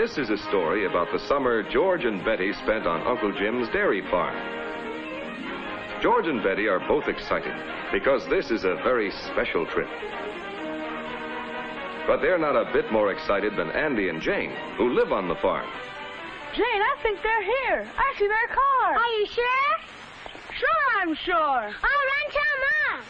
This is a story about the summer George and Betty spent on Uncle Jim's dairy farm. George and Betty are both excited because this is a very special trip. But they're not a bit more excited than Andy and Jane, who live on the farm. Jane, I think they're here. I see their car. Are you sure? Sure, I'm sure. Oh, run tell Mom.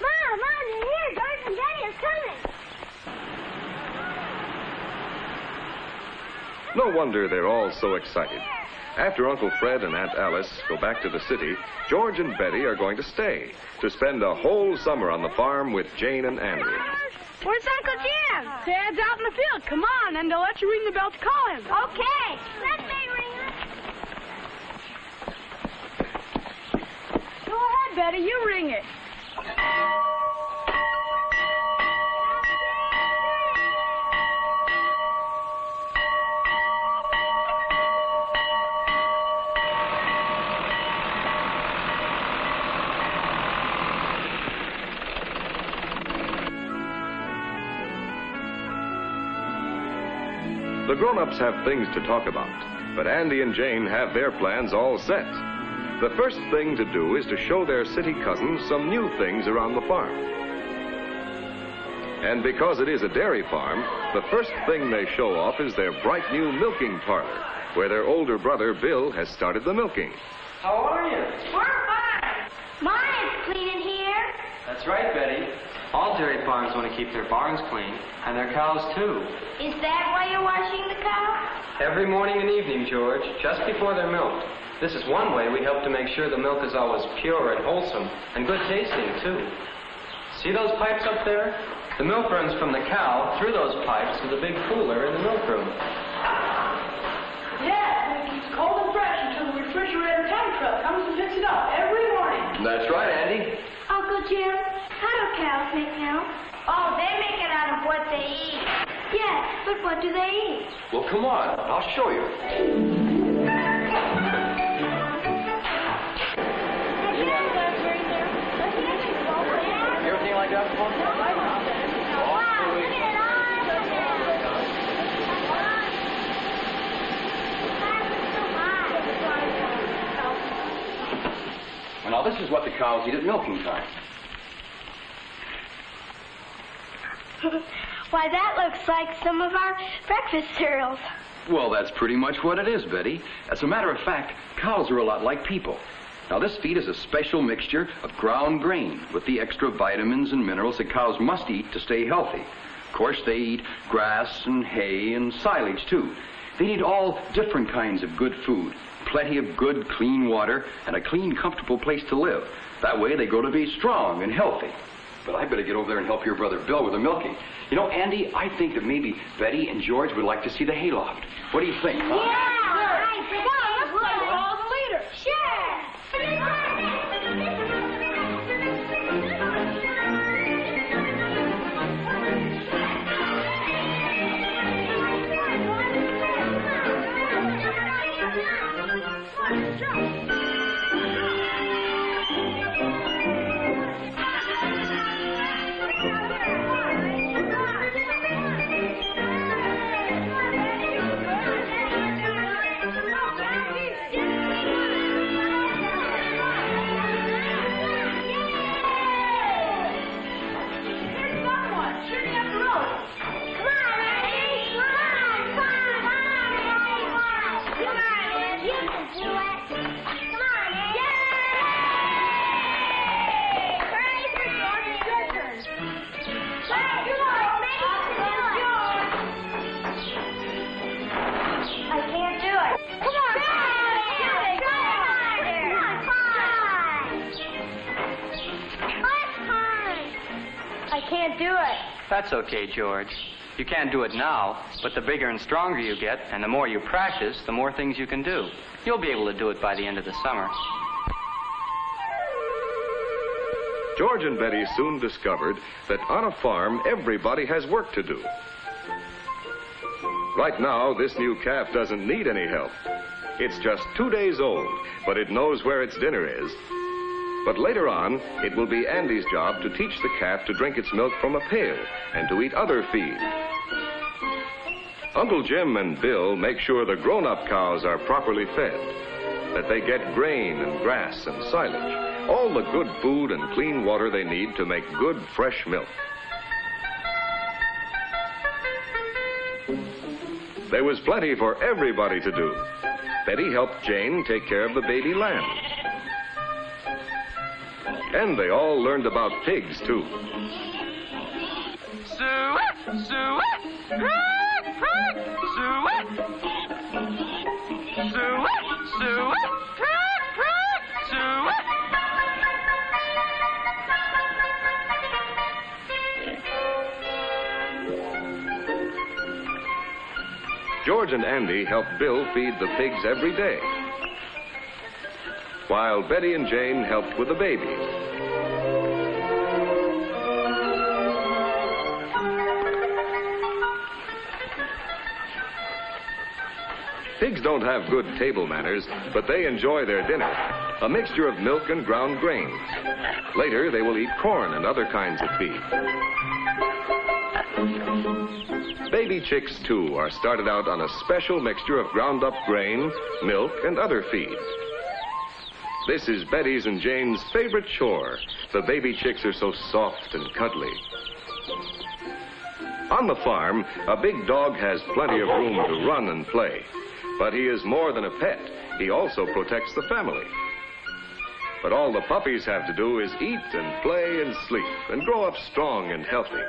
Mom, they're here. George and Betty are coming. No wonder they're all so excited. After Uncle Fred and Aunt Alice go back to the city, George and Betty are going to stay to spend a whole summer on the farm with Jane and Andy. Where's Uncle Jim? Dad's out in the field. Come on, and they'll let you ring the bell to call him. Okay. Let me ring it. Go ahead, Betty. You ring it. The grown-ups have things to talk about, but Andy and Jane have their plans all set. The first thing to do is to show their city cousins some new things around the farm. And because it is a dairy farm, the first thing they show off is their bright new milking parlor, where their older brother Bill has started the milking. How are you? We're fine. Mine is clean in here. That's right, Betty. All dairy farms want to keep their barns clean, and their cows, too. Is that why you're washing the cow? Every morning and evening, George, just before they're milked. This is one way we help to make sure the milk is always pure and wholesome, and good tasting, too. See those pipes up there? The milk runs from the cow through those pipes to the big cooler in the milk room. Yeah, it keeps cold and fresh until the refrigerator tank truck comes and picks it up every morning. That's right, Andy. Uncle Jim, how do cows make milk? Oh, they make it out of what they eat. Yes, but what do they eat? Well, come on. I'll show you. You ever seen like that before? Wow, look at it all. Well, now, this is what the cows eat at milking time. Why, that looks like some of our breakfast cereals. Well, that's pretty much what it is, Betty. As a matter of fact, cows are a lot like people. Now, this feed is a special mixture of ground grain with the extra vitamins and minerals that cows must eat to stay healthy. Of course, they eat grass and hay and silage, too. They need all different kinds of good food, plenty of good, clean water, and a clean, comfortable place to live. That way, they grow to be strong and healthy. But I better get over there and help your brother Bill with the milking. You know, Andy, I think that maybe Betty and George would like to see the hayloft. What do you think? Huh? Yeah, I think Let's play all the leader. Sure. That's okay, George. You can't do it now, but the bigger and stronger you get, and the more you practice, the more things you can do. You'll be able to do it by the end of the summer. George and Betty soon discovered that on a farm, everybody has work to do. Right now, this new calf doesn't need any help. It's just 2 days old, but it knows where its dinner is. But later on, it will be Andy's job to teach the calf to drink its milk from a pail and to eat other feed. Uncle Jim and Bill make sure the grown-up cows are properly fed, that they get grain and grass and silage, all the good food and clean water they need to make good, fresh milk. There was plenty for everybody to do. Betty helped Jane take care of the baby lamb. And they all learned about pigs, too. Suet, suet, crack, crack, suet. Suet, suet, crack, crack, suet. George and Andy helped Bill feed the pigs every day, while Betty and Jane helped with the babies. Pigs don't have good table manners, but they enjoy their dinner, a mixture of milk and ground grains. Later, they will eat corn and other kinds of feed. Baby chicks, too, are started out on a special mixture of ground-up grain, milk, and other feed. This is Betty's and Jane's favorite chore. The baby chicks are so soft and cuddly. On the farm, a big dog has plenty of room to run and play. But he is more than a pet. He also protects the family. But all the puppies have to do is eat and play and sleep and grow up strong and healthy.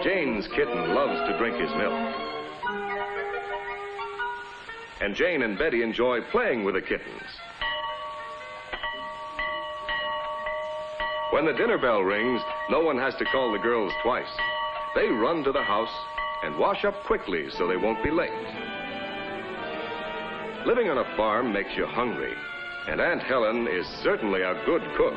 Jane's kitten loves to drink his milk. And Jane and Betty enjoy playing with the kittens. When the dinner bell rings, no one has to call the girls twice. They run to the house and wash up quickly so they won't be late. Living on a farm makes you hungry, and Aunt Helen is certainly a good cook.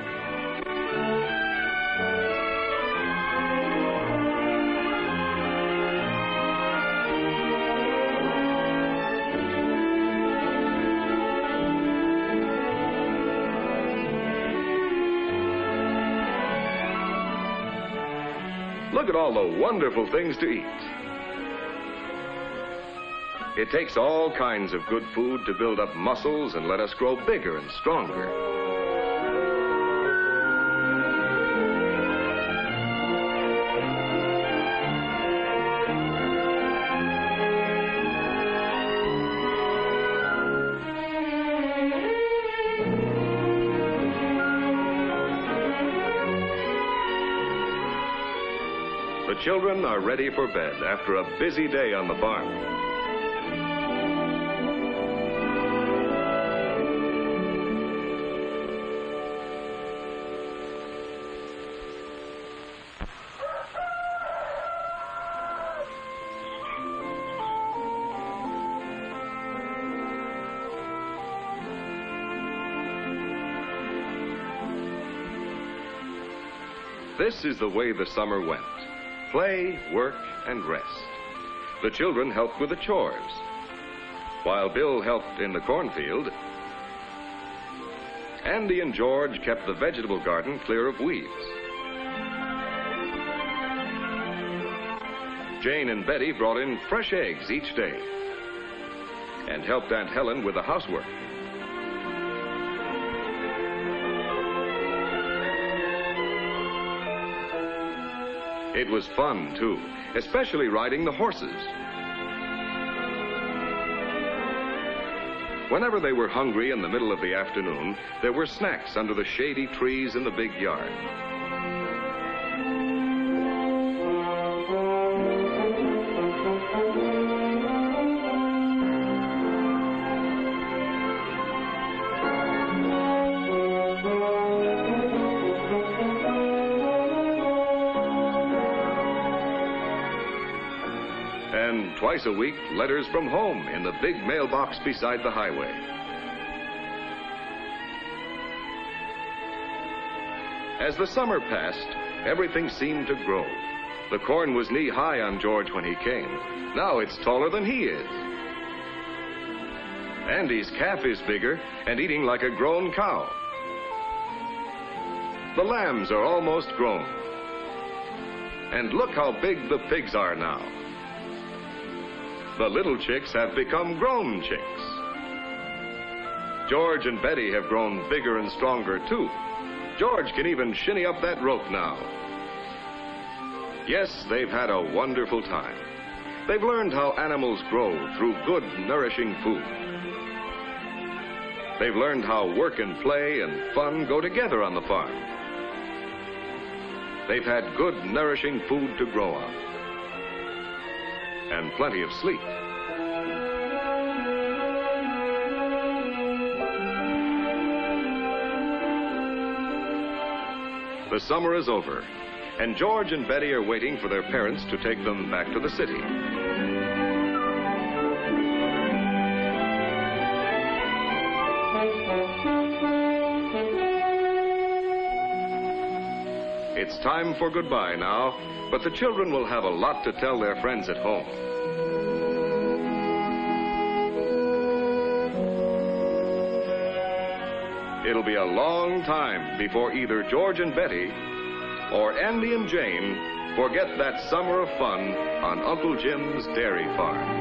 Look at all the wonderful things to eat. It takes all kinds of good food to build up muscles and let us grow bigger and stronger. The children are ready for bed after a busy day on the farm. This is the way the summer went. Play, work, and rest. The children helped with the chores, while Bill helped in the cornfield. Andy and George kept the vegetable garden clear of weeds. Jane and Betty brought in fresh eggs each day and helped Aunt Helen with the housework. It was fun, too, especially riding the horses. Whenever they were hungry in the middle of the afternoon, there were snacks under the shady trees in the big yard. And twice a week, letters from home in the big mailbox beside the highway. As the summer passed, everything seemed to grow. The corn was knee-high on George when he came. Now it's taller than he is. Andy's calf is bigger and eating like a grown cow. The lambs are almost grown. And look how big the pigs are now. The little chicks have become grown chicks. George and Betty have grown bigger and stronger, too. George can even shinny up that rope now. Yes, they've had a wonderful time. They've learned how animals grow through good, nourishing food. They've learned how work and play and fun go together on the farm. They've had good, nourishing food to grow on. And plenty of sleep. The summer is over, and George and Betty are waiting for their parents to take them back to the city. It's time for goodbye now, but the children will have a lot to tell their friends at home. It'll be a long time before either George and Betty or Andy and Jane forget that summer of fun on Uncle Jim's dairy farm.